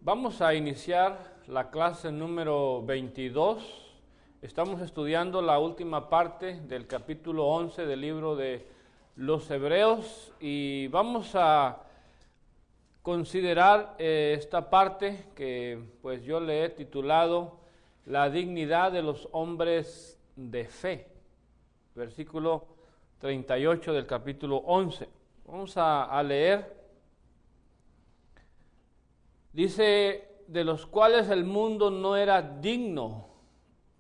Vamos a iniciar la clase número 22. Estamos estudiando la última parte del capítulo 11 del libro de los Hebreos y vamos a considerar esta parte que pues yo le he titulado La dignidad de los hombres de fe, versículo 38 del capítulo 11. Vamos a leer. Dice, de los cuales el mundo no era digno,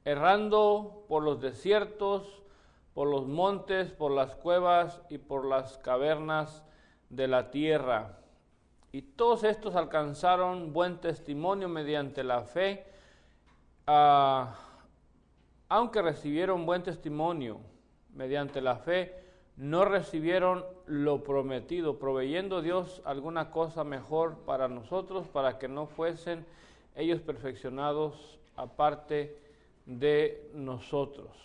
errando por los desiertos, por los montes, por las cuevas y por las cavernas de la tierra. Y todos estos alcanzaron buen testimonio mediante la fe, aunque recibieron buen testimonio mediante la fe, no recibieron lo prometido, proveyendo Dios alguna cosa mejor para nosotros, para que no fuesen ellos perfeccionados aparte de nosotros.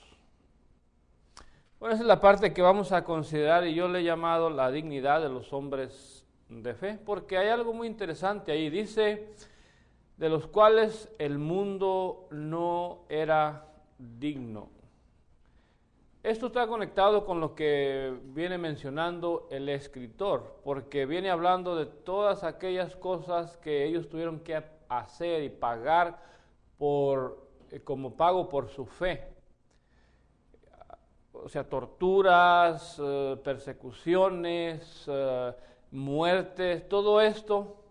Bueno, esa es la parte que vamos a considerar y yo le he llamado la dignidad de los hombres de fe, porque hay algo muy interesante ahí. Dice, de los cuales el mundo no era digno. Esto está conectado con lo que viene mencionando el escritor, porque viene hablando de todas aquellas cosas que ellos tuvieron que hacer y pagar como pago por su fe. O sea, torturas, persecuciones, muertes, todo esto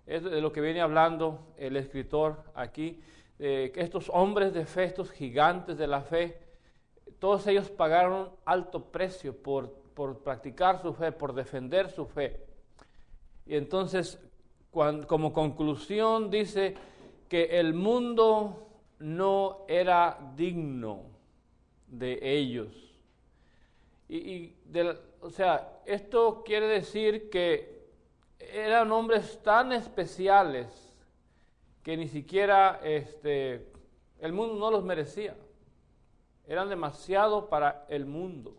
es de lo que viene hablando el escritor aquí, que estos hombres de fe, estos gigantes de la fe, todos ellos pagaron alto precio por practicar su fe, por defender su fe. Y entonces, como conclusión, dice que el mundo no era digno de ellos. O sea, esto quiere decir que eran hombres tan especiales que ni siquiera el mundo no los merecía. Eran demasiado para el mundo.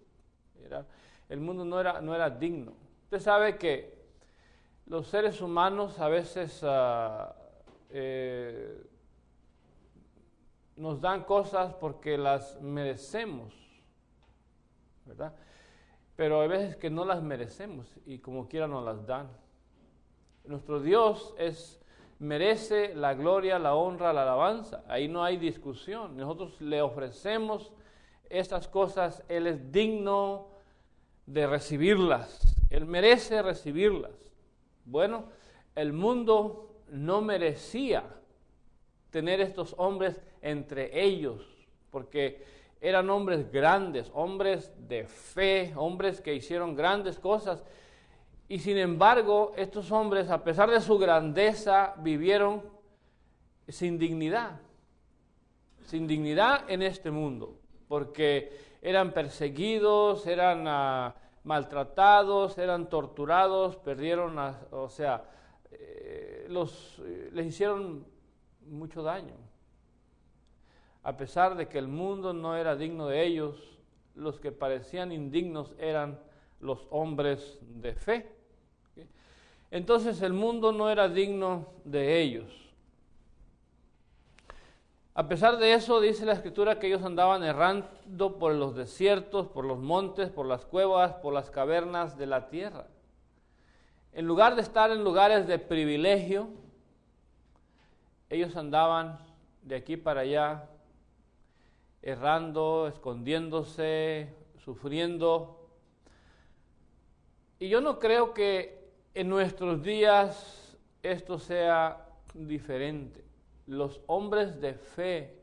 El mundo no era digno. Usted sabe que los seres humanos a veces nos dan cosas porque las merecemos, ¿verdad? Pero hay veces que no las merecemos y como quiera nos las dan. Nuestro Dios merece la gloria, la honra, la alabanza. Ahí no hay discusión. Nosotros le ofrecemos estas cosas. Él es digno de recibirlas. Él merece recibirlas. Bueno, el mundo no merecía tener estos hombres entre ellos, porque eran hombres grandes, hombres de fe, hombres que hicieron grandes cosas. Y sin embargo, estos hombres, a pesar de su grandeza, vivieron sin dignidad en este mundo, porque eran perseguidos, eran maltratados, eran torturados, perdieron, les hicieron mucho daño. A pesar de que el mundo no era digno de ellos, los que parecían indignos eran los hombres de fe. Entonces el mundo no era digno de ellos. A pesar de eso, dice la Escritura que ellos andaban errando por los desiertos, por los montes, por las cuevas, por las cavernas de la tierra. En lugar de estar en lugares de privilegio, ellos andaban de aquí para allá, errando, escondiéndose, sufriendo. Y yo no creo que en nuestros días esto sea diferente. Los hombres de fe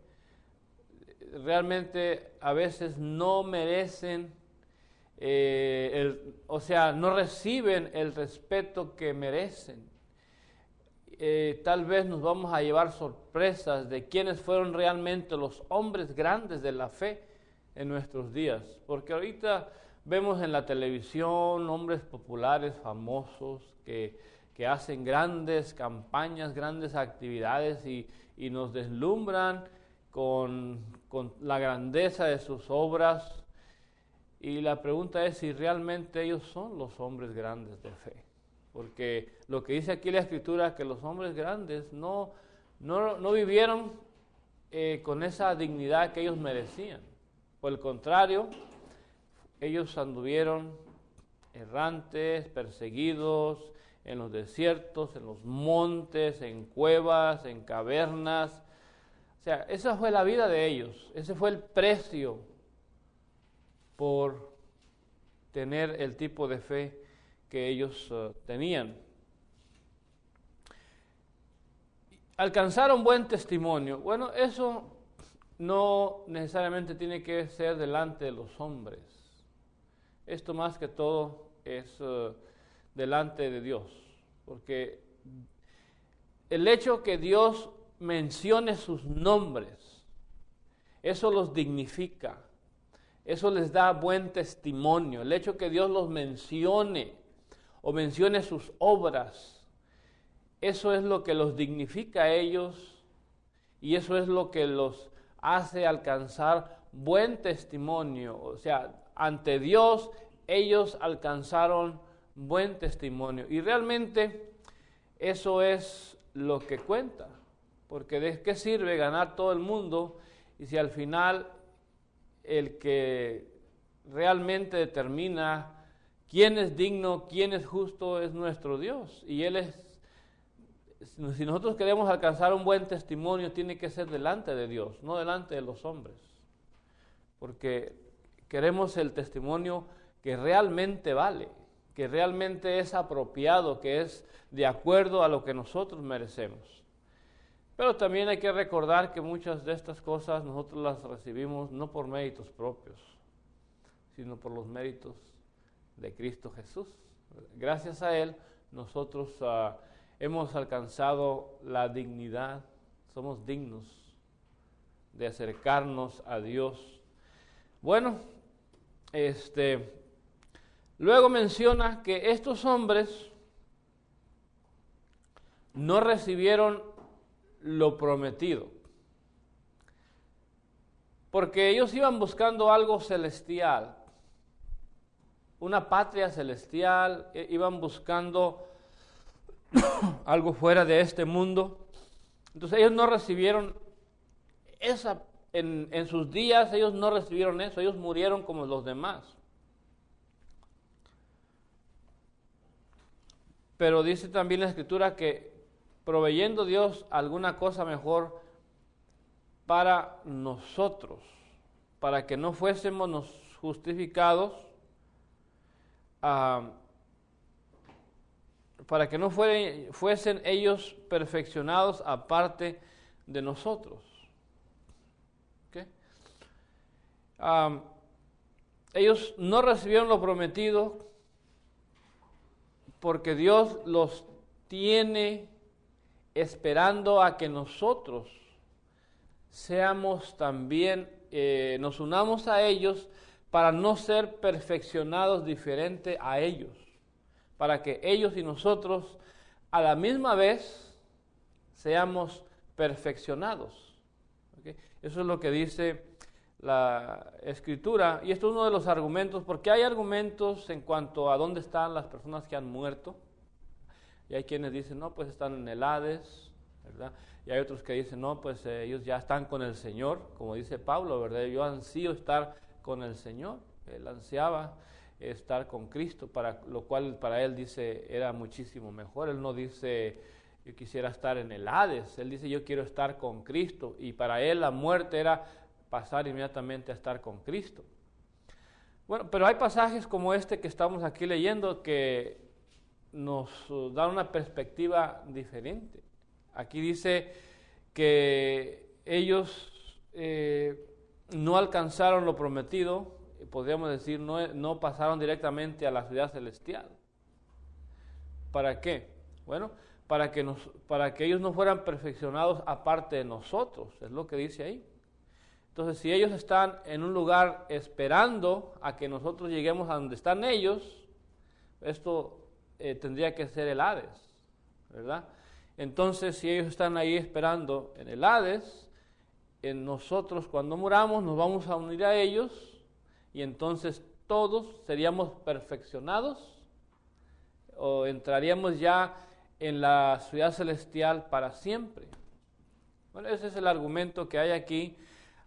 realmente a veces no merecen, no reciben el respeto que merecen. Tal vez nos vamos a llevar sorpresas de quiénes fueron realmente los hombres grandes de la fe en nuestros días, porque ahorita vemos en la televisión hombres populares, famosos, que hacen grandes campañas, grandes actividades y nos deslumbran con la grandeza de sus obras. Y la pregunta es si realmente ellos son los hombres grandes de fe. porque lo que dice aquí la Escritura, que los hombres grandes no vivieron con esa dignidad que ellos merecían. Por el contrario, ellos anduvieron errantes, perseguidos, en los desiertos, en los montes, en cuevas, en cavernas. O sea, esa fue la vida de ellos, ese fue el precio por tener el tipo de fe que ellos tenían. Alcanzaron buen testimonio. Bueno, eso no necesariamente tiene que ser delante de los hombres. Esto más que todo es delante de Dios, porque el hecho que Dios mencione sus nombres, eso los dignifica, eso les da buen testimonio. El hecho que Dios los mencione o mencione sus obras, eso es lo que los dignifica a ellos y eso es lo que los hace alcanzar buen testimonio. O sea, ante Dios ellos alcanzaron buen testimonio. Y realmente eso es lo que cuenta, porque ¿de qué sirve ganar todo el mundo y si al final el que realmente determina quién es digno, quién es justo es nuestro Dios? Y Él es, si nosotros queremos alcanzar un buen testimonio, tiene que ser delante de Dios, no delante de los hombres, porque queremos el testimonio que realmente vale, que realmente es apropiado, que es de acuerdo a lo que nosotros merecemos. Pero también hay que recordar que muchas de estas cosas nosotros las recibimos no por méritos propios, sino por los méritos de Cristo Jesús. Gracias a Él nosotros hemos alcanzado la dignidad, somos dignos de acercarnos a Dios. Bueno, luego menciona que estos hombres no recibieron lo prometido, porque ellos iban buscando algo celestial, una patria celestial, iban buscando algo fuera de este mundo. Entonces ellos no recibieron esa, en sus días ellos no recibieron eso, ellos murieron como los demás. Pero dice también la Escritura que proveyendo Dios alguna cosa mejor para nosotros, para que no fuésemos justificados, para que no fuesen ellos perfeccionados aparte de nosotros. ¿Okay? Ellos no recibieron lo prometido porque Dios los tiene esperando a que nosotros seamos también, nos unamos a ellos para no ser perfeccionados diferente a ellos, para que ellos y nosotros a la misma vez seamos perfeccionados. ¿Okay? Eso es lo que dice la Escritura, y esto es uno de los argumentos, porque hay argumentos en cuanto a dónde están las personas que han muerto, y hay quienes dicen, no, pues están en el Hades, ¿verdad? Y hay otros que dicen, no, pues ellos ya están con el Señor, como dice Pablo, ¿verdad? Yo ansío estar con el Señor, él ansiaba estar con Cristo, para lo cual para él dice, era muchísimo mejor. Él no dice, yo quisiera estar en el Hades, él dice, yo quiero estar con Cristo, y para él la muerte era pasar inmediatamente a estar con Cristo. Bueno, pero hay pasajes como este que estamos aquí leyendo que nos dan una perspectiva diferente. Aquí dice que ellos no alcanzaron lo prometido, podríamos decir, no pasaron directamente a la ciudad celestial. ¿Para qué? Bueno, para que ellos no fueran perfeccionados aparte de nosotros, es lo que dice ahí. Entonces, si ellos están en un lugar esperando a que nosotros lleguemos a donde están ellos, esto tendría que ser el Hades, ¿verdad? Entonces, si ellos están ahí esperando en el Hades, en nosotros cuando muramos nos vamos a unir a ellos y entonces todos seríamos perfeccionados o entraríamos ya en la ciudad celestial para siempre. Bueno, ese es el argumento que hay aquí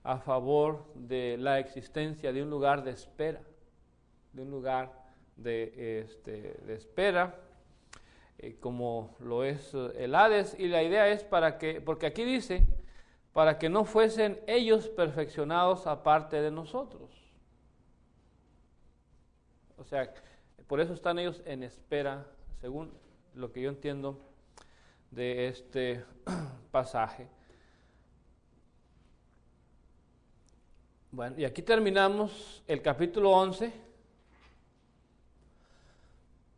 a favor de la existencia de un lugar de espera, de un lugar de espera, como lo es el Hades, y la idea es porque aquí dice, para que no fuesen ellos perfeccionados aparte de nosotros. O sea, por eso están ellos en espera, según lo que yo entiendo de este pasaje. Bueno, y aquí terminamos el capítulo 11,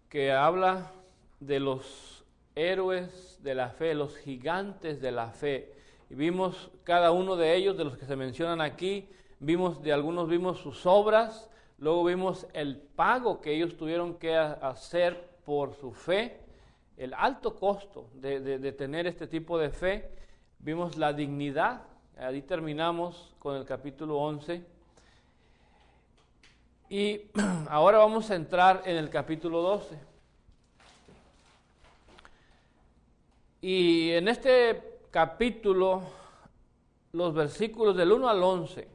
que habla de los héroes de la fe, los gigantes de la fe. Y vimos cada uno de ellos, de los que se mencionan aquí, vimos sus obras, luego vimos el pago que ellos tuvieron que hacer por su fe, el alto costo de tener este tipo de fe, vimos la dignidad. Ahí terminamos con el capítulo 11. Y ahora vamos a entrar en el capítulo 12. Y en este capítulo, los versículos del 1 al 11,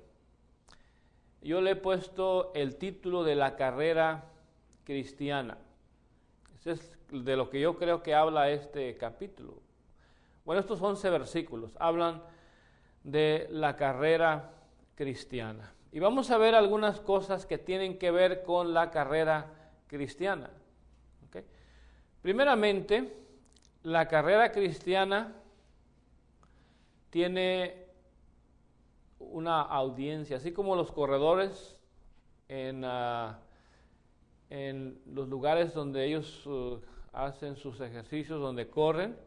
yo le he puesto el título de la carrera cristiana. Ese es de lo que yo creo que habla este capítulo. Bueno, estos 11 versículos hablan de la carrera cristiana. Y vamos a ver algunas cosas que tienen que ver con la carrera cristiana. ¿Okay? Primeramente, la carrera cristiana tiene una audiencia, así como los corredores en los lugares donde ellos hacen sus ejercicios, donde corren.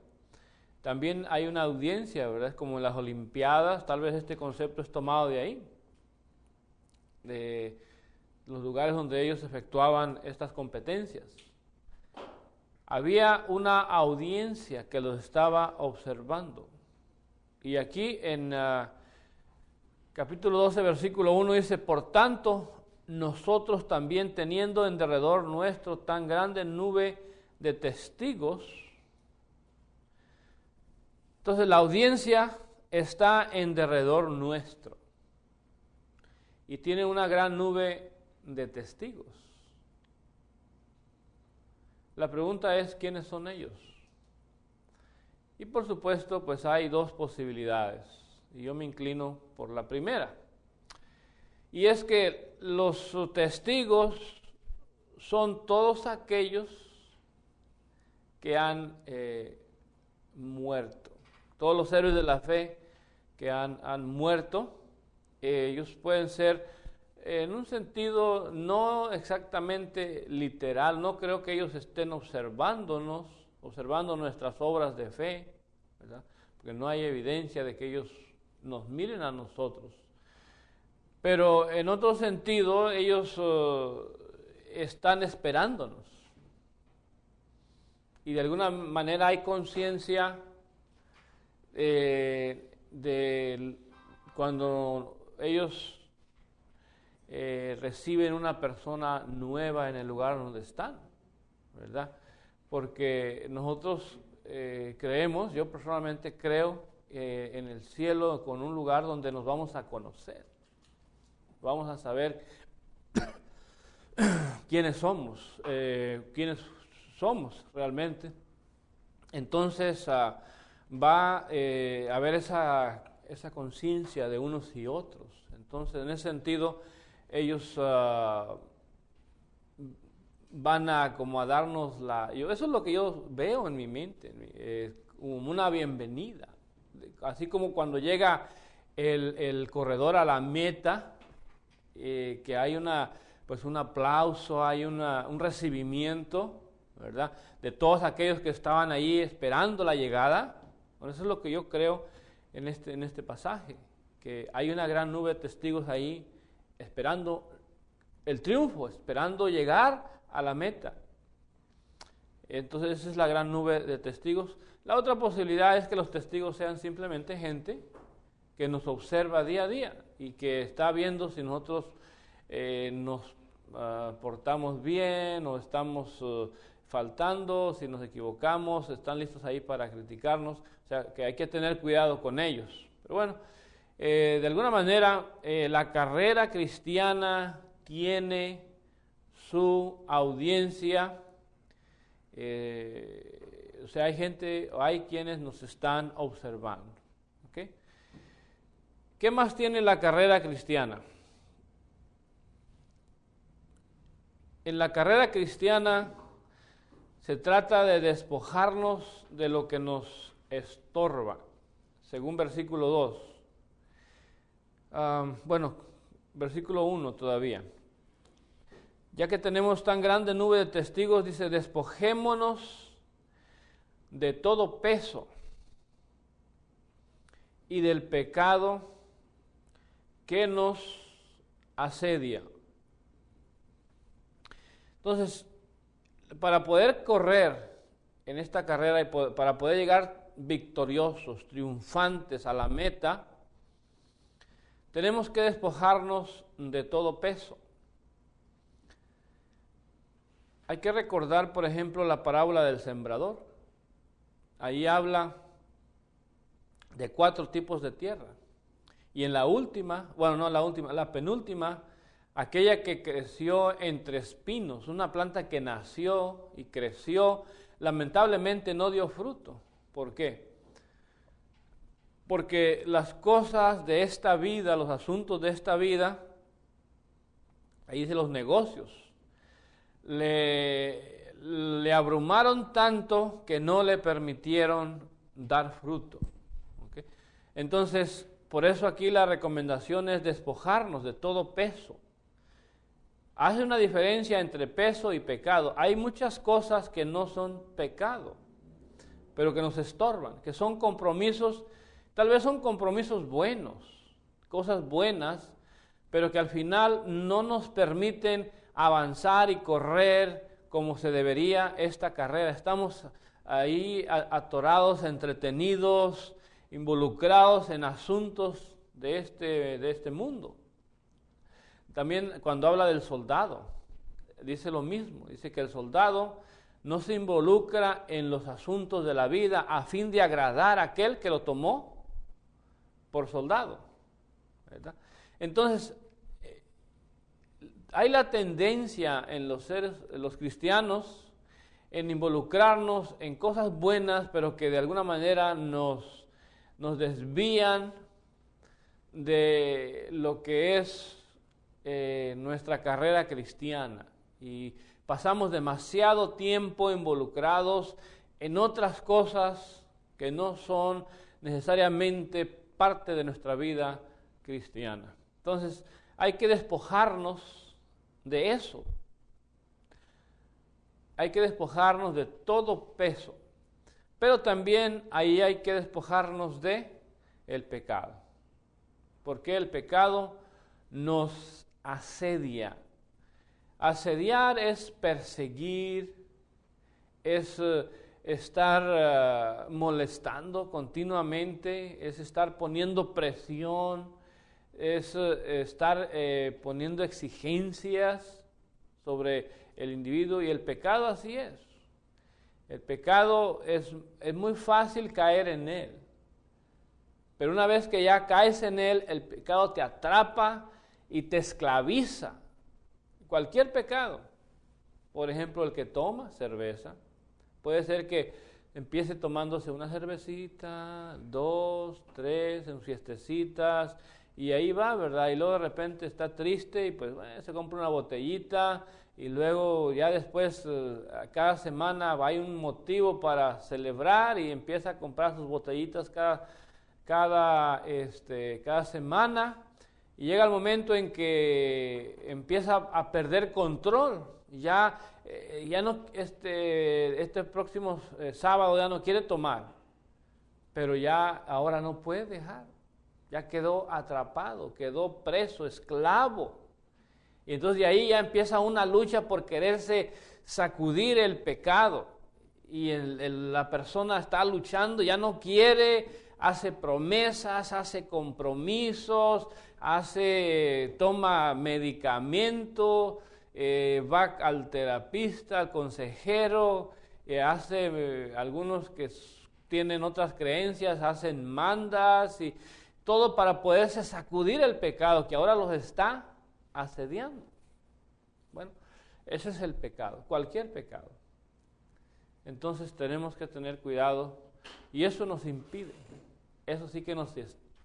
También hay una audiencia, ¿verdad? Como en las Olimpiadas, tal vez este concepto es tomado de ahí, de los lugares donde ellos efectuaban estas competencias. Había una audiencia que los estaba observando. Y aquí en capítulo 12, versículo 1 dice, por tanto, nosotros también teniendo en derredor nuestro tan grande nube de testigos. Entonces la audiencia está en derredor nuestro y tiene una gran nube de testigos. La pregunta es, ¿quiénes son ellos? Y por supuesto, pues hay dos posibilidades, y yo me inclino por la primera. Y es que los testigos son todos aquellos que han muerto. Todos los héroes de la fe que han muerto, ellos pueden ser en un sentido no exactamente literal, no creo que ellos estén observando nuestras obras de fe, ¿verdad? Porque no hay evidencia de que ellos nos miren a nosotros. Pero en otro sentido, ellos están esperándonos. Y de alguna manera hay conciencia de cuando ellos reciben una persona nueva en el lugar donde están, ¿verdad? Porque nosotros creemos, yo personalmente creo en el cielo con un lugar donde nos vamos a conocer. Vamos a saber quiénes somos realmente. Entonces va a haber esa conciencia de unos y otros. Entonces, en ese sentido, ellos van a como a darnos eso es lo que yo veo en mi mente, como una bienvenida. Así como cuando llega el corredor a la meta, que hay un aplauso, hay un recibimiento, ¿verdad? De todos aquellos que estaban ahí esperando la llegada. Bueno, eso es lo que yo creo en este pasaje, que hay una gran nube de testigos ahí esperando el triunfo, esperando llegar a la meta. Entonces esa es la gran nube de testigos. La otra posibilidad es que los testigos sean simplemente gente que nos observa día a día y que está viendo si nosotros nos portamos bien o estamos faltando, si nos equivocamos, están listos ahí para criticarnos, o sea, que hay que tener cuidado con ellos. Pero bueno, de alguna manera, la carrera cristiana tiene su audiencia, o sea, hay quienes nos están observando. ¿Okay? ¿Qué más tiene la carrera cristiana? En la carrera cristiana se trata de despojarnos de lo que nos estorba, según versículo 2. Versículo 1 todavía. Ya que tenemos tan grande nube de testigos, dice, despojémonos de todo peso y del pecado que nos asedia. Entonces, para poder correr en esta carrera y para poder llegar victoriosos, triunfantes a la meta, tenemos que despojarnos de todo peso. Hay que recordar, por ejemplo, la parábola del sembrador. Ahí habla de 4 tipos de tierra. Y en la penúltima, aquella que creció entre espinos, una planta que nació y creció, lamentablemente no dio fruto. ¿Por qué? Porque las cosas de esta vida, los asuntos de esta vida, ahí dice los negocios, le abrumaron tanto que no le permitieron dar fruto. ¿Okay? Entonces, por eso aquí la recomendación es despojarnos de todo peso. Hace una diferencia entre peso y pecado. Hay muchas cosas que no son pecado, pero que nos estorban, que son compromisos, tal vez son compromisos buenos, cosas buenas, pero que al final no nos permiten avanzar y correr como se debería esta carrera. Estamos ahí atorados, entretenidos, involucrados en asuntos de este mundo. También cuando habla del soldado, dice lo mismo, dice que el soldado no se involucra en los asuntos de la vida a fin de agradar a aquel que lo tomó por soldado, ¿verdad? Entonces, hay la tendencia en los cristianos, en involucrarnos en cosas buenas, pero que de alguna manera nos desvían de lo que es nuestra carrera cristiana. Y pasamos demasiado tiempo involucrados en otras cosas que no son necesariamente parte de nuestra vida cristiana. Entonces, hay que despojarnos de eso. Hay que despojarnos de todo peso. Pero también ahí hay que despojarnos de el pecado. Porque el pecado nos asedia. Asediar es perseguir, es estar molestando continuamente, es estar poniendo presión, es estar poniendo exigencias sobre el individuo, y el pecado así es. El pecado es muy fácil caer en él, pero una vez que ya caes en él, el pecado te atrapa y te esclaviza. Cualquier pecado, por ejemplo, el que toma cerveza, puede ser que empiece tomándose una cervecita, 2, 3, en fiestecitas, y ahí va, ¿verdad? Y luego de repente está triste y pues se compra una botellita, y luego ya después cada semana hay un motivo para celebrar y empieza a comprar sus botellitas cada semana, y llega el momento en que empieza a perder control. Ya no, este próximo sábado ya no quiere tomar, pero ya ahora no puede dejar. Ya quedó atrapado, quedó preso, esclavo. Y entonces de ahí ya empieza una lucha por quererse sacudir el pecado. Y la persona está luchando, ya no quiere, hace promesas, hace compromisos, toma medicamento, va al terapista, al consejero, algunos que tienen otras creencias, hacen mandas y todo para poderse sacudir el pecado que ahora los está asediando. Bueno, ese es el pecado, cualquier pecado. Entonces tenemos que tener cuidado y eso nos impide, eso sí que nos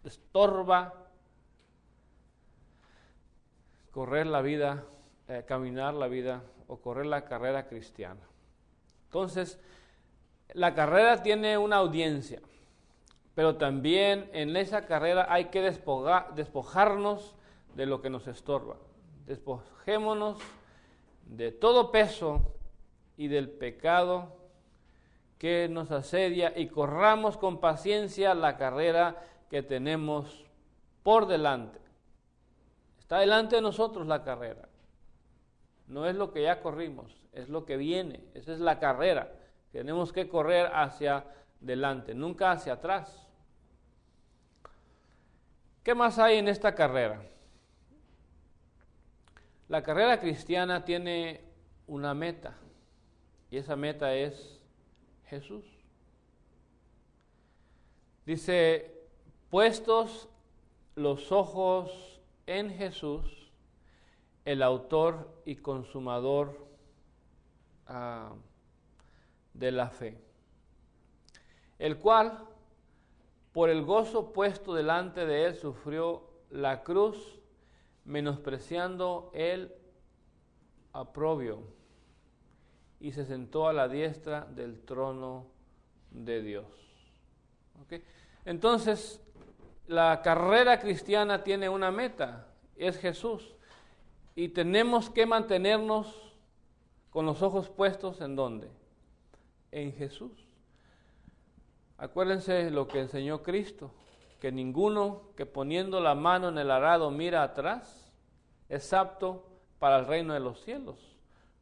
estorba correr la vida, caminar la vida o correr la carrera cristiana. Entonces, la carrera tiene una audiencia, pero también en esa carrera hay que despojarnos de lo que nos estorba. Despojémonos de todo peso y del pecado que nos asedia y corramos con paciencia la carrera que tenemos por delante. Está delante de nosotros la carrera. No es lo que ya corrimos, es lo que viene. Esa es la carrera. Tenemos que correr hacia delante, nunca hacia atrás. ¿Qué más hay en esta carrera? La carrera cristiana tiene una meta, y esa meta es Jesús. Dice, puestos los ojos en Jesús, el autor y consumador de la fe, el cual, por el gozo puesto delante de él, sufrió la cruz, menospreciando el oprobio, y se sentó a la diestra del trono de Dios. ¿Okay? Entonces, la carrera cristiana tiene una meta, es Jesús, y tenemos que mantenernos con los ojos puestos ¿en dónde? En Jesús. Acuérdense lo que enseñó Cristo, que ninguno que poniendo la mano en el arado mira atrás es apto para el reino de los cielos.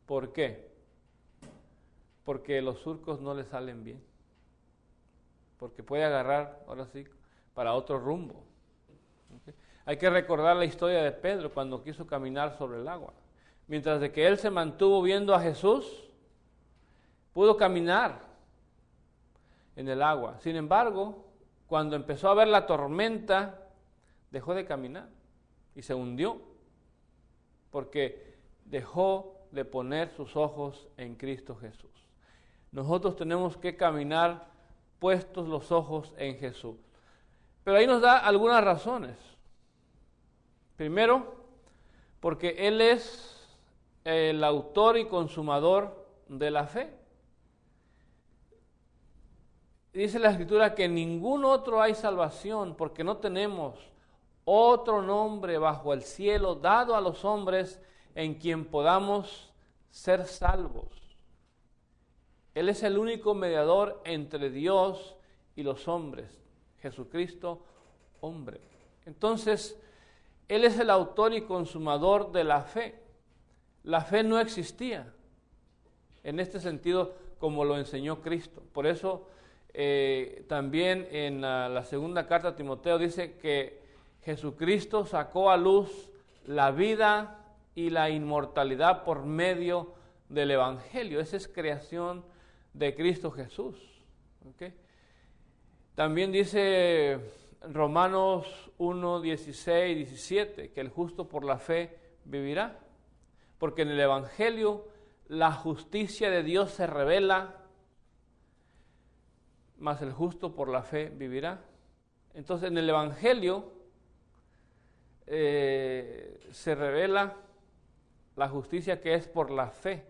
¿Por qué? Porque los surcos no le salen bien. Porque puede agarrar, ahora sí, para otro rumbo. ¿Okay? Hay que recordar la historia de Pedro cuando quiso caminar sobre el agua. Mientras de que él se mantuvo viendo a Jesús, pudo caminar en el agua. Sin embargo, cuando empezó a ver la tormenta, dejó de caminar y se hundió, porque dejó de poner sus ojos en Cristo Jesús. Nosotros tenemos que caminar puestos los ojos en Jesús. Pero ahí nos da algunas razones. Primero, porque Él es el autor y consumador de la fe. Dice la Escritura que en ningún otro hay salvación, porque no tenemos otro nombre bajo el cielo dado a los hombres en quien podamos ser salvos. Él es el único mediador entre Dios y los hombres, Jesucristo, hombre. Entonces, Él es el autor y consumador de la fe. La fe no existía en este sentido como lo enseñó Cristo. Por eso también en la segunda carta a Timoteo dice que Jesucristo sacó a luz la vida y la inmortalidad por medio del Evangelio. Esa es creación de Cristo Jesús. ¿Okay? También dice Romanos 1, 16 y 17 que el justo por la fe vivirá. Porque en el Evangelio la justicia de Dios se revela, mas el justo por la fe vivirá. Entonces en el Evangelio se revela la justicia que es por la fe.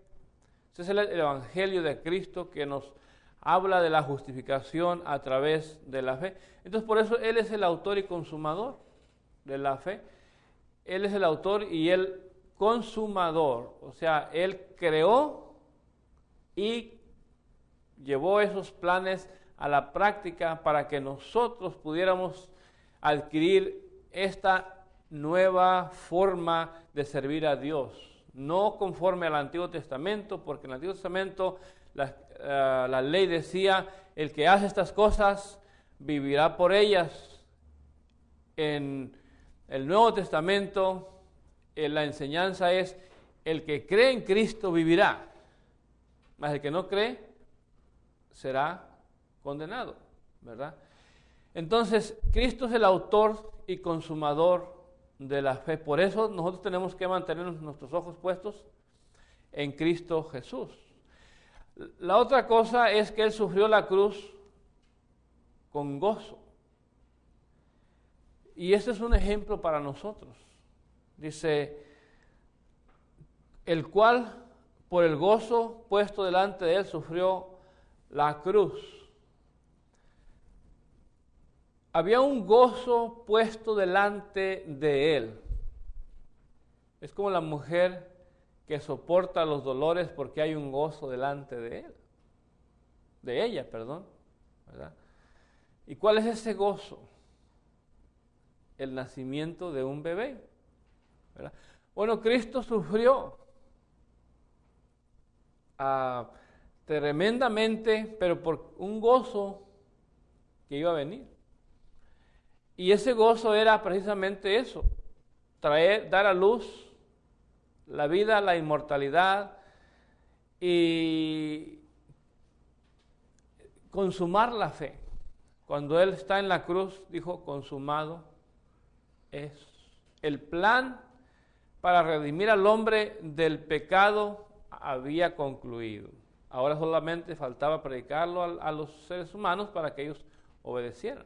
Ese es el Evangelio de Cristo que nos habla de la justificación a través de la fe. Entonces por eso Él es el autor y consumador de la fe. Él es el autor y el consumador. O sea, Él creó y llevó esos planes a la práctica para que nosotros pudiéramos adquirir esta nueva forma de servir a Dios. No conforme al Antiguo Testamento, porque en el Antiguo Testamento la ley decía, el que hace estas cosas vivirá por ellas. En el Nuevo Testamento la enseñanza es, el que cree en Cristo vivirá, mas el que no cree será condenado, ¿verdad? Entonces, Cristo es el autor y consumador de la fe. Por eso nosotros tenemos que mantener nuestros ojos puestos en Cristo Jesús. La otra cosa es que Él sufrió la cruz con gozo. Y este es un ejemplo para nosotros. Dice, el cual por el gozo puesto delante de Él sufrió la cruz. Había un gozo puesto delante de Él. Es como la mujer que soporta los dolores porque hay un gozo delante de él, de ella, perdón, ¿verdad? ¿Y cuál es ese gozo? El nacimiento de un bebé, ¿verdad? Bueno, Cristo sufrió tremendamente, pero por un gozo que iba a venir. Y ese gozo era precisamente eso, dar a luz la vida, la inmortalidad y consumar la fe. Cuando Él está en la cruz, dijo, consumado es. El plan para redimir al hombre del pecado había concluido. Ahora solamente faltaba predicarlo a los seres humanos para que ellos obedecieran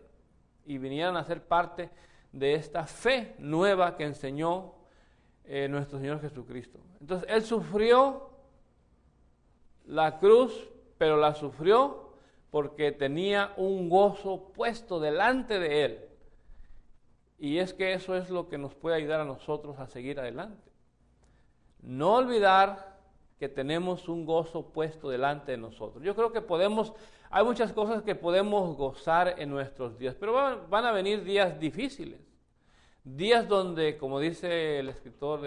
y vinieran a ser parte de esta fe nueva que enseñó nuestro Señor Jesucristo. Entonces, Él sufrió la cruz, pero la sufrió porque tenía un gozo puesto delante de Él. Y es que eso es lo que nos puede ayudar a nosotros a seguir adelante. No olvidar que tenemos un gozo puesto delante de nosotros. Yo creo que hay muchas cosas que podemos gozar en nuestros días, pero van a venir días difíciles. Días donde, como dice el escritor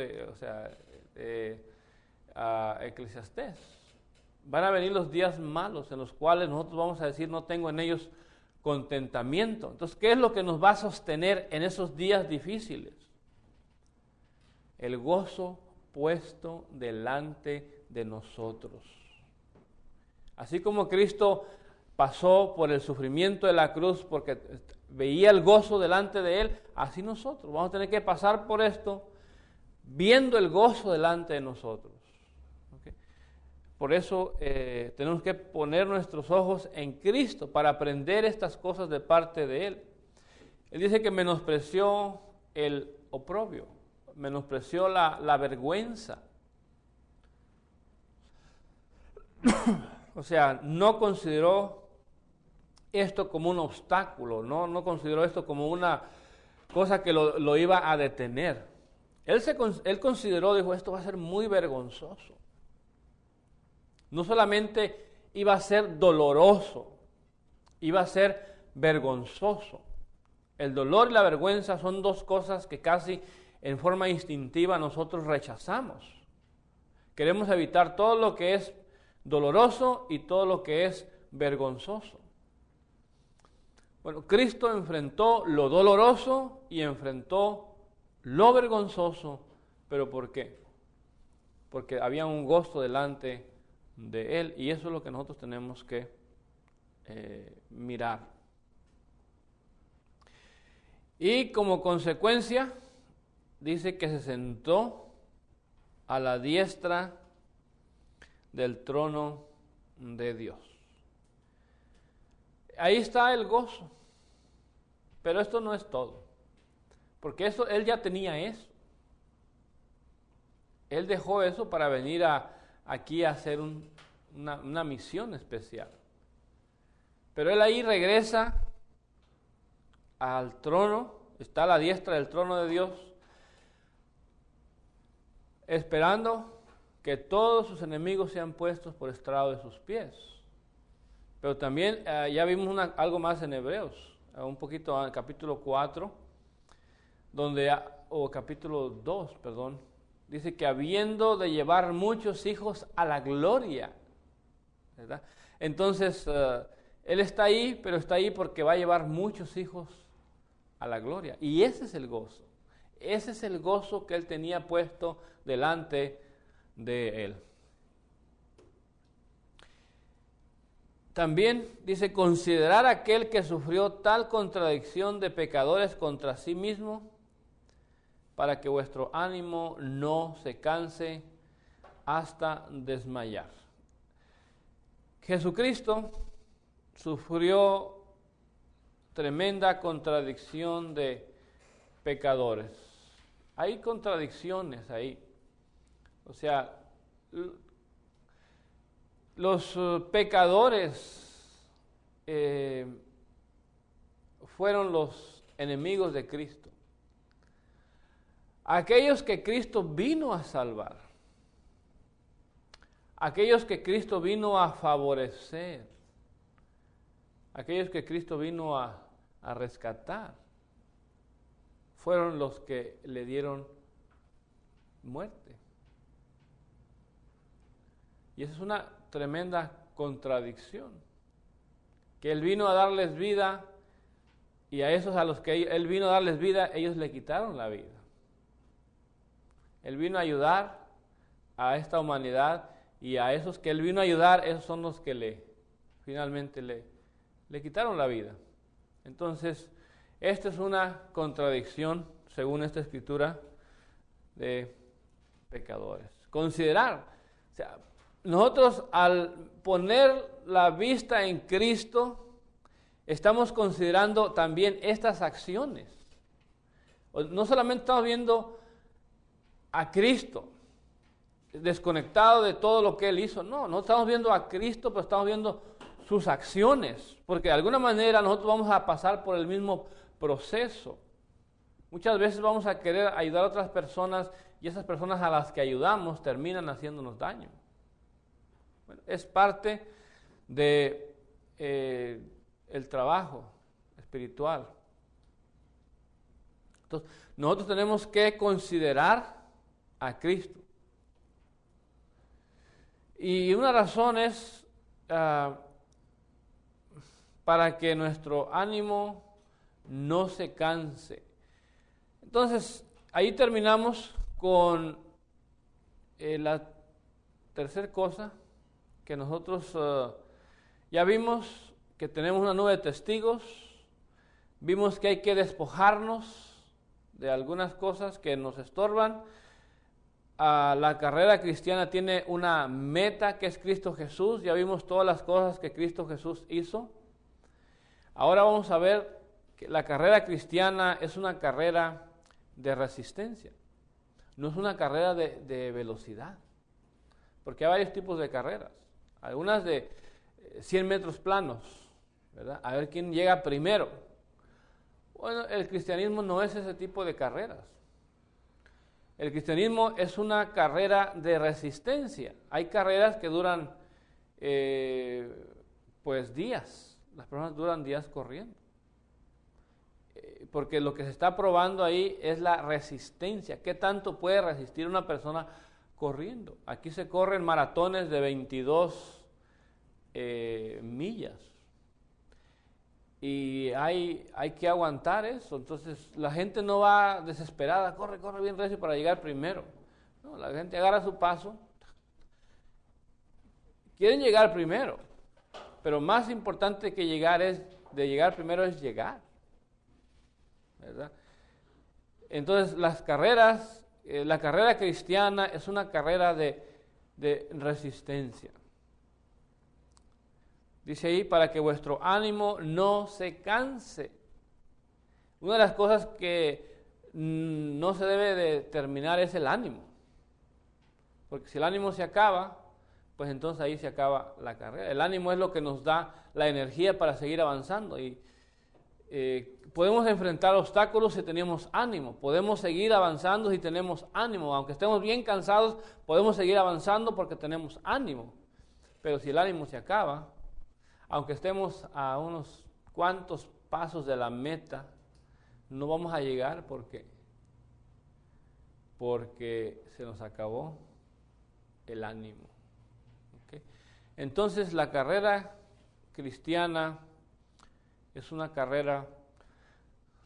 Eclesiastés, van a venir los días malos en los cuales nosotros vamos a decir no tengo en ellos contentamiento. Entonces, ¿qué es lo que nos va a sostener en esos días difíciles? El gozo puesto delante de nosotros. Así como Cristo pasó por el sufrimiento de la cruz porque veía el gozo delante de Él, así nosotros vamos a tener que pasar por esto viendo el gozo delante de nosotros. ¿Okay? Por eso tenemos que poner nuestros ojos en Cristo para aprender estas cosas de parte de Él. Él dice que menospreció el oprobio, menospreció la vergüenza. O sea, no consideró esto como un obstáculo, no consideró esto como una cosa que lo iba a detener. Él consideró, dijo, esto va a ser muy vergonzoso. No solamente iba a ser doloroso, iba a ser vergonzoso. El dolor y la vergüenza son dos cosas que casi en forma instintiva nosotros rechazamos. Queremos evitar todo lo que es doloroso y todo lo que es vergonzoso. Bueno, Cristo enfrentó lo doloroso y enfrentó lo vergonzoso, ¿pero por qué? Porque había un gozo delante de Él y eso es lo que nosotros tenemos que mirar. Y como consecuencia, dice que se sentó a la diestra del trono de Dios. Ahí está el gozo, pero esto no es todo, porque Él ya tenía eso. Él dejó eso para venir aquí a hacer una misión especial. Pero Él ahí regresa al trono, está a la diestra del trono de Dios, esperando que todos sus enemigos sean puestos por estrado de sus pies. Pero también ya vimos algo más en Hebreos, un poquito en el capítulo 4, o capítulo 2, perdón, dice que habiendo de llevar muchos hijos a la gloria, ¿verdad? Entonces, Él está ahí, pero está ahí porque va a llevar muchos hijos a la gloria. Y ese es el gozo. Ese es el gozo que Él tenía puesto delante de Él. También dice, considerar a aquel que sufrió tal contradicción de pecadores contra sí mismo, para que vuestro ánimo no se canse hasta desmayar. Jesucristo sufrió tremenda contradicción de pecadores. Hay contradicciones ahí. O sea, los pecadores fueron los enemigos de Cristo. Aquellos que Cristo vino a salvar. Aquellos que Cristo vino a favorecer. Aquellos que Cristo vino a rescatar. Fueron los que le dieron muerte. Y esa es una tremenda contradicción. Que Él vino a darles vida y a esos a los que Él vino a darles vida, ellos le quitaron la vida. Él vino a ayudar a esta humanidad y a esos que Él vino a ayudar, esos son los que finalmente le quitaron la vida. Entonces, esta es una contradicción, según esta escritura, de pecadores. Considerar, o sea, nosotros al poner la vista en Cristo, estamos considerando también estas acciones. No solamente estamos viendo a Cristo, desconectado de todo lo que Él hizo. No estamos viendo a Cristo, pero estamos viendo sus acciones, porque de alguna manera nosotros vamos a pasar por el mismo proceso. Muchas veces vamos a querer ayudar a otras personas y esas personas a las que ayudamos terminan haciéndonos daño. Bueno, es parte de el trabajo espiritual. Entonces, nosotros tenemos que considerar a Cristo. Y una razón es para que nuestro ánimo no se canse. Entonces, ahí terminamos con la tercera cosa que nosotros ya vimos que tenemos una nube de testigos, vimos que hay que despojarnos de algunas cosas que nos estorban. La carrera cristiana tiene una meta que es Cristo Jesús. Ya vimos todas las cosas que Cristo Jesús hizo. Ahora vamos a ver que la carrera cristiana es una carrera de resistencia. No es una carrera de velocidad. Porque hay varios tipos de carreras. Algunas de 100 metros planos, ¿verdad? A ver quién llega primero. Bueno, el cristianismo no es ese tipo de carreras. El cristianismo es una carrera de resistencia. Hay carreras que duran pues días. Las personas duran días corriendo. Porque lo que se está probando ahí es la resistencia. ¿Qué tanto puede resistir una persona corriendo? Aquí se corren maratones de 22 millas. Y hay que aguantar eso. Entonces la gente no va desesperada, corre bien recio para llegar primero. No, la gente agarra su paso. Quieren llegar primero, pero más importante que llegar primero es llegar, ¿verdad? Entonces las carreras, la carrera cristiana es una carrera de resistencia. Dice ahí, para que vuestro ánimo no se canse. Una de las cosas que no se debe de terminar es el ánimo. Porque si el ánimo se acaba, pues entonces ahí se acaba la carrera. El ánimo es lo que nos da la energía para seguir avanzando. Y podemos enfrentar obstáculos si tenemos ánimo. Podemos seguir avanzando si tenemos ánimo. Aunque estemos bien cansados, podemos seguir avanzando porque tenemos ánimo. Pero si el ánimo se acaba, aunque estemos a unos cuantos pasos de la meta, no vamos a llegar porque se nos acabó el ánimo. ¿Okay? Entonces la carrera cristiana es una carrera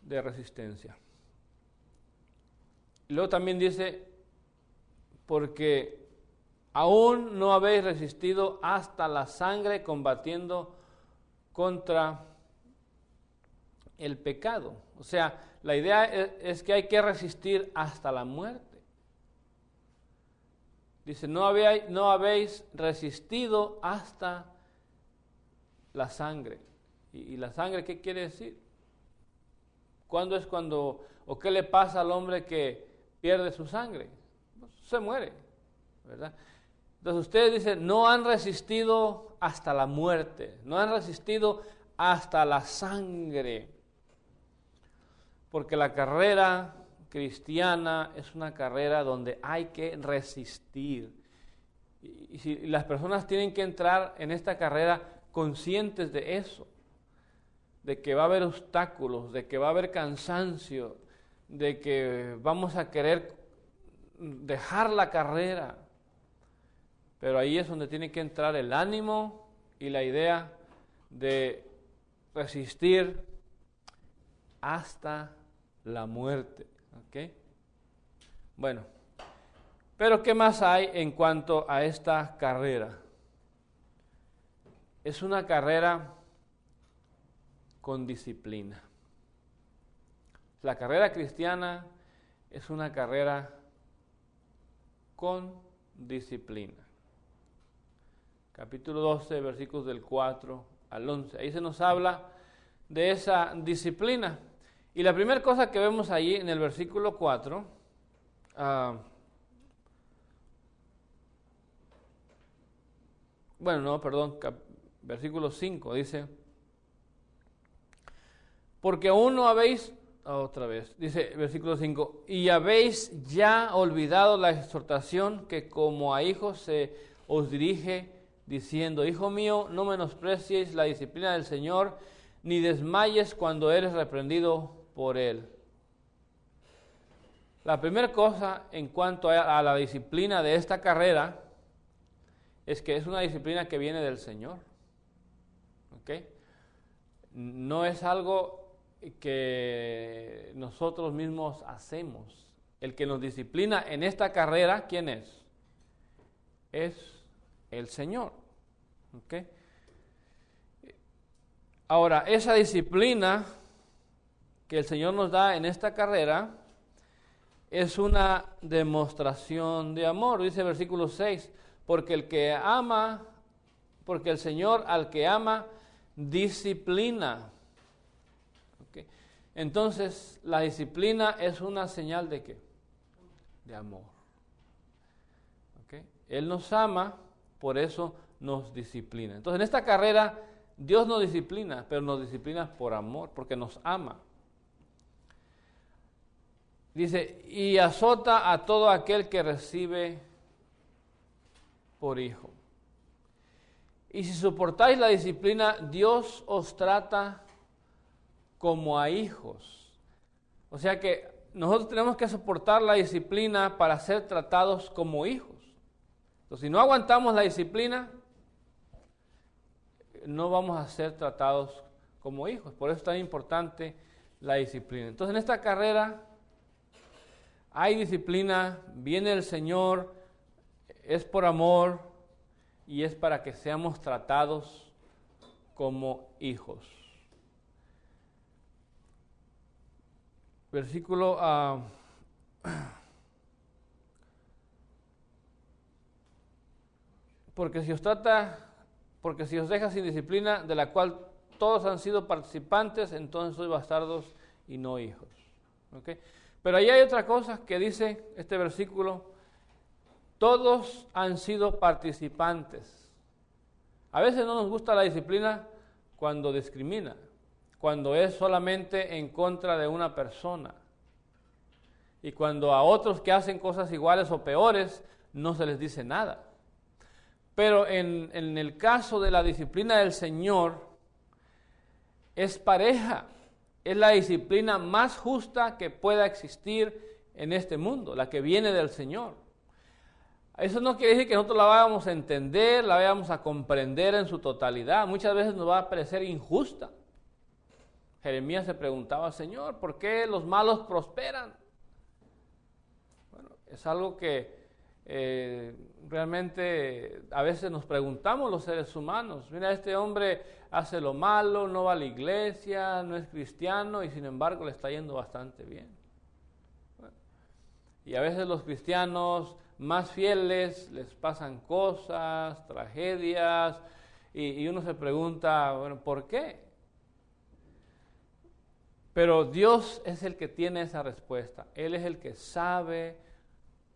de resistencia. Y luego también dice, porque Aún no habéis resistido hasta la sangre combatiendo contra el pecado. O sea, la idea es que hay que resistir hasta la muerte. Dice, no habéis resistido hasta la sangre. ¿Y la sangre qué quiere decir? ¿Cuándo es cuando, o qué le pasa al hombre que pierde su sangre? Pues se muere, ¿verdad? Entonces ustedes dicen, no han resistido hasta la muerte, no han resistido hasta la sangre. Porque la carrera cristiana es una carrera donde hay que resistir. Y si las personas tienen que entrar en esta carrera conscientes de eso, de que va a haber obstáculos, de que va a haber cansancio, de que vamos a querer dejar la carrera. Pero ahí es donde tiene que entrar el ánimo y la idea de resistir hasta la muerte. ¿Ok? Bueno, pero ¿qué más hay en cuanto a esta carrera? Es una carrera con disciplina. La carrera cristiana es una carrera con disciplina. Capítulo 12, versículos del 4 al 11. Ahí se nos habla de esa disciplina. Y la primera cosa que vemos allí en el versículo 4, versículo 5 dice, porque aún no habéis, dice versículo 5, y habéis ya olvidado la exhortación que como a hijos se os dirige, diciendo, hijo mío, no menosprecies la disciplina del Señor, ni desmayes cuando eres reprendido por Él. La primera cosa en cuanto a la disciplina de esta carrera es que es una disciplina que viene del Señor. ¿Ok? No es algo que nosotros mismos hacemos. El que nos disciplina en esta carrera, ¿quién es? Es el Señor. ¿Ok? Ahora, esa disciplina que el Señor nos da en esta carrera es una demostración de amor. Dice el versículo 6, porque el Señor al que ama, disciplina. ¿Okay? Entonces, la disciplina es una señal ¿de qué? De amor. ¿Okay? Él nos ama, por eso nos disciplina. Entonces, en esta carrera, Dios nos disciplina, pero nos disciplina por amor, porque nos ama. Dice, y azota a todo aquel que recibe por hijo. Y si soportáis la disciplina, Dios os trata como a hijos. O sea que nosotros tenemos que soportar la disciplina para ser tratados como hijos. Entonces, si no aguantamos la disciplina, no vamos a ser tratados como hijos. Por eso es tan importante la disciplina. Entonces, en esta carrera hay disciplina, viene el Señor, es por amor y es para que seamos tratados como hijos. Versículo porque si os deja sin disciplina, de la cual todos han sido participantes, entonces sois bastardos y no hijos. ¿Okay? Pero ahí hay otra cosa que dice este versículo, todos han sido participantes. A veces no nos gusta la disciplina cuando discrimina, cuando es solamente en contra de una persona. Y cuando a otros que hacen cosas iguales o peores, no se les dice nada. Pero en el caso de la disciplina del Señor, es pareja. Es la disciplina más justa que pueda existir en este mundo, la que viene del Señor. Eso no quiere decir que nosotros la vayamos a entender, la vayamos a comprender en su totalidad. Muchas veces nos va a parecer injusta. Jeremías se preguntaba, Señor, ¿por qué los malos prosperan? Bueno, es algo que Realmente a veces nos preguntamos los seres humanos, mira, este hombre hace lo malo, no va a la iglesia, no es cristiano y sin embargo le está yendo bastante bien. Bueno, y a veces los cristianos más fieles les pasan cosas, tragedias, y uno se pregunta, bueno, ¿por qué? Pero Dios es el que tiene esa respuesta. Él es el que sabe,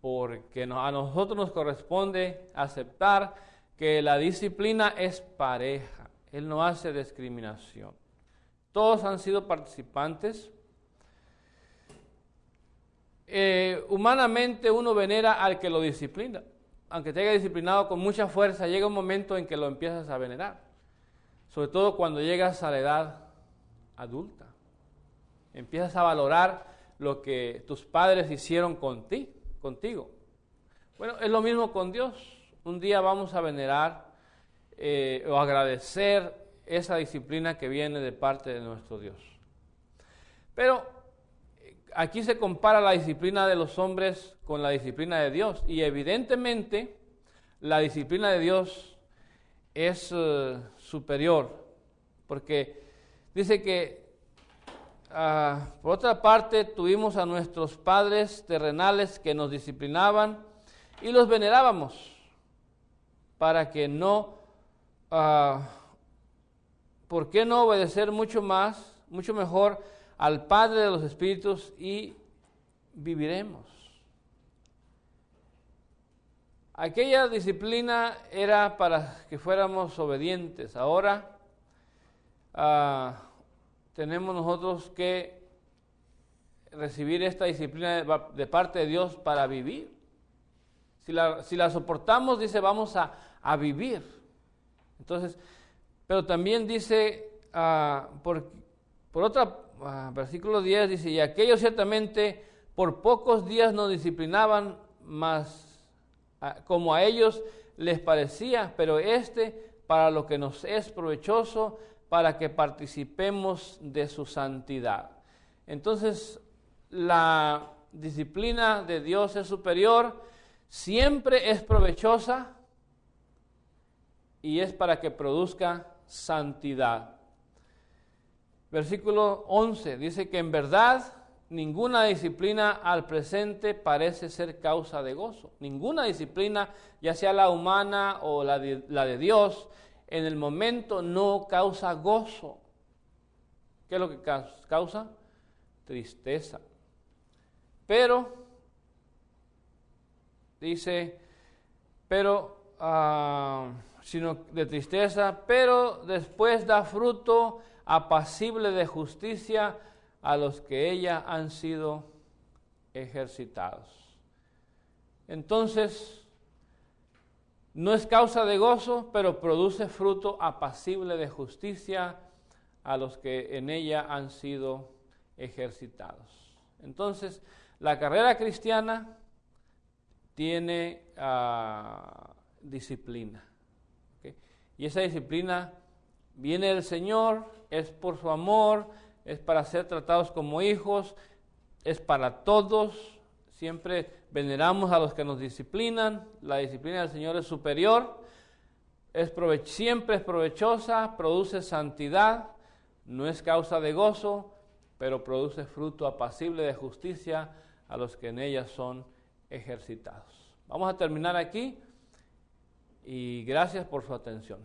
porque a nosotros nos corresponde aceptar que la disciplina es pareja. Él no hace discriminación. Todos han sido participantes. Humanamente uno venera al que lo disciplina. Aunque te haya disciplinado con mucha fuerza, llega un momento en que lo empiezas a venerar. Sobre todo cuando llegas a la edad adulta. Empiezas a valorar lo que tus padres hicieron contigo. Bueno, es lo mismo con Dios. Un día vamos a venerar o agradecer esa disciplina que viene de parte de nuestro Dios. Pero aquí se compara la disciplina de los hombres con la disciplina de Dios. Y evidentemente la disciplina de Dios es superior. Porque dice que por otra parte, tuvimos a nuestros padres terrenales que nos disciplinaban y los venerábamos para que no, ¿por qué no obedecer mucho mejor al Padre de los Espíritus y viviremos? Aquella disciplina era para que fuéramos obedientes. Ahora, tenemos nosotros que recibir esta disciplina de parte de Dios para vivir. Si la soportamos, dice, vamos a vivir. Entonces, pero también dice, versículo 10 dice, y aquellos ciertamente por pocos días nos disciplinaban, mas como a ellos les parecía, pero para lo que nos es provechoso, para que participemos de su santidad. Entonces, la disciplina de Dios es superior, siempre es provechosa y es para que produzca santidad. Versículo 11 dice que en verdad ninguna disciplina al presente parece ser causa de gozo. Ninguna disciplina, ya sea la humana o la de Dios, en el momento no causa gozo. ¿Qué es lo que causa? Tristeza. Pero, dice, sino de tristeza, pero después da fruto apacible de justicia a los que ella han sido ejercitados. Entonces, no es causa de gozo, pero produce fruto apacible de justicia a los que en ella han sido ejercitados. Entonces, la carrera cristiana tiene disciplina. ¿Okay? Y esa disciplina viene del Señor, es por su amor, es para ser tratados como hijos, es para todos. Siempre veneramos a los que nos disciplinan. La disciplina del Señor es superior, siempre es provechosa, produce santidad, no es causa de gozo, pero produce fruto apacible de justicia a los que en ella son ejercitados. Vamos a terminar aquí y gracias por su atención.